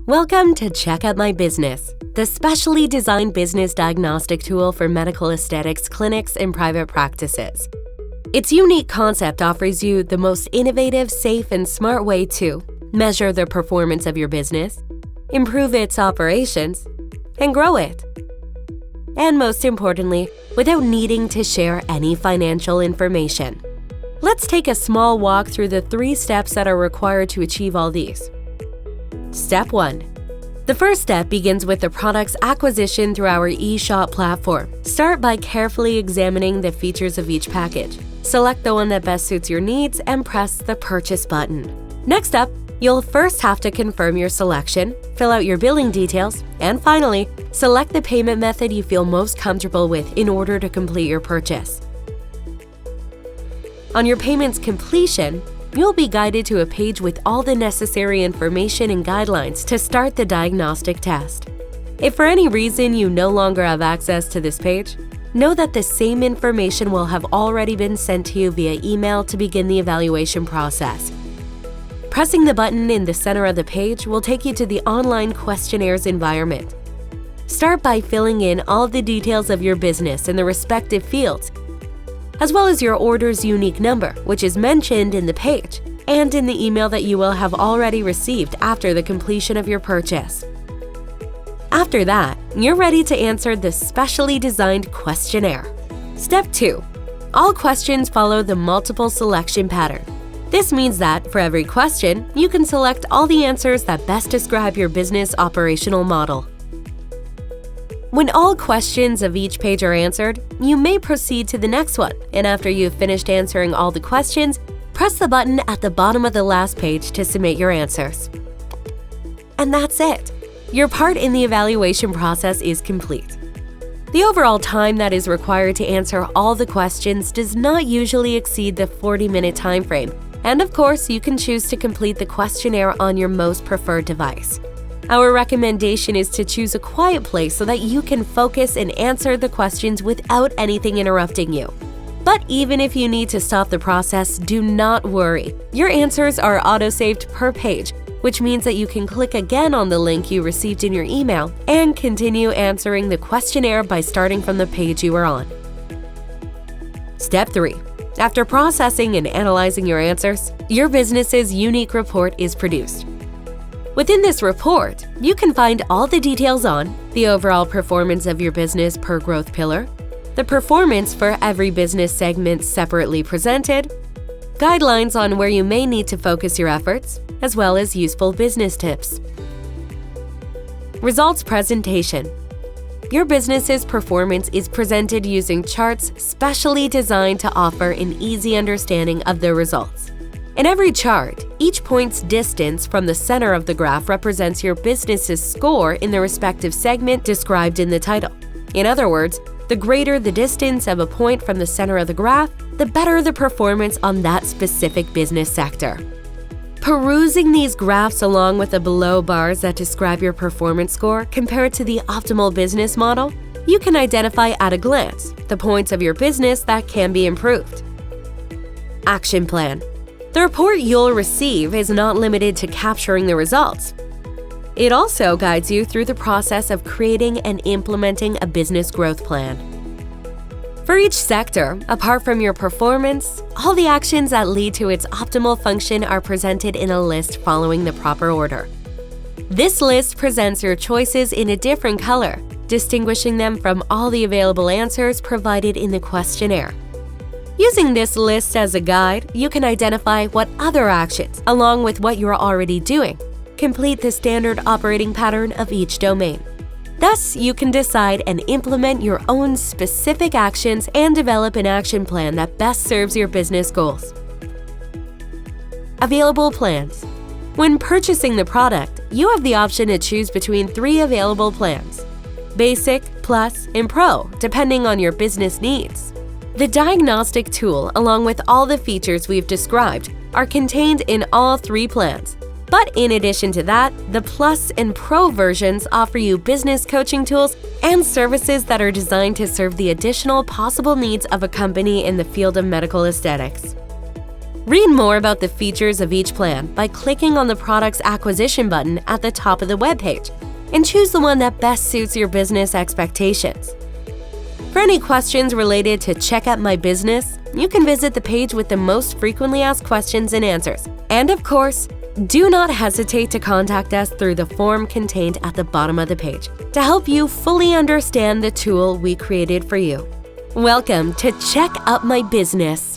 Welcome to Check Out My Business, the specially designed business diagnostic tool for medical aesthetics clinics and private practices. Its unique concept offers you the most innovative, safe, and smart way to measure the performance of your business, improve its operations, and grow it. And most importantly, without needing to share any financial information. Let's take a small walk through the 3 steps that are required to achieve all these. Step 1. The first step begins with the product's acquisition through our eShop platform. Start by carefully examining the features of each package. Select the one that best suits your needs and press the Purchase button. Next up, you'll first have to confirm your selection, fill out your billing details, and finally, select the payment method you feel most comfortable with in order to complete your purchase. On your payment's completion, you'll be guided to a page with all the necessary information and guidelines to start the diagnostic test. If for any reason you no longer have access to this page, know that the same information will have already been sent to you via email to begin the evaluation process. Pressing the button in the center of the page will take you to the online questionnaires environment. Start by filling in all the details of your business in the respective fields, as well as your order's unique number, which is mentioned in the page and in the email that you will have already received after the completion of your purchase. After that, you're ready to answer the specially designed questionnaire. Step 2. All questions follow the multiple selection pattern. This means that for every question, you can select all the answers that best describe your business operational model. When all questions of each page are answered, you may proceed to the next one, and after you've finished answering all the questions, press the button at the bottom of the last page to submit your answers. And that's it! Your part in the evaluation process is complete. The overall time that is required to answer all the questions does not usually exceed the 40-minute time frame, and of course, you can choose to complete the questionnaire on your most preferred device. Our recommendation is to choose a quiet place so that you can focus and answer the questions without anything interrupting you. But even if you need to stop the process, do not worry. Your answers are auto-saved per page, which means that you can click again on the link you received in your email and continue answering the questionnaire by starting from the page you are on. Step 3. After processing and analyzing your answers, your business's unique report is produced. Within this report, you can find all the details on the overall performance of your business per growth pillar, the performance for every business segment separately presented, guidelines on where you may need to focus your efforts, as well as useful business tips. Results presentation. Your business's performance is presented using charts specially designed to offer an easy understanding of the results. In every chart, each point's distance from the center of the graph represents your business's score in the respective segment described in the title. In other words, the greater the distance of a point from the center of the graph, the better the performance on that specific business sector. Perusing these graphs along with the below bars that describe your performance score compared to the optimal business model, you can identify at a glance the points of your business that can be improved. Action plan. The report you'll receive is not limited to capturing the results. It also guides you through the process of creating and implementing a business growth plan. For each sector, apart from your performance, all the actions that lead to its optimal function are presented in a list following the proper order. This list presents your choices in a different color, distinguishing them from all the available answers provided in the questionnaire. Using this list as a guide, you can identify what other actions, along with what you're already doing, complete the standard operating pattern of each domain. Thus, you can decide and implement your own specific actions and develop an action plan that best serves your business goals. Available plans. When purchasing the product, you have the option to choose between 3 available plans: Basic, Plus, and Pro, depending on your business needs. The diagnostic tool, along with all the features we've described, are contained in all 3 plans. But in addition to that, the Plus and Pro versions offer you business coaching tools and services that are designed to serve the additional possible needs of a company in the field of medical aesthetics. Read more about the features of each plan by clicking on the product's acquisition button at the top of the webpage and choose the one that best suits your business expectations. For any questions related to Check Out My Business, you can visit the page with the most frequently asked questions and answers. And of course, do not hesitate to contact us through the form contained at the bottom of the page to help you fully understand the tool we created for you. Welcome to Check Out My Business.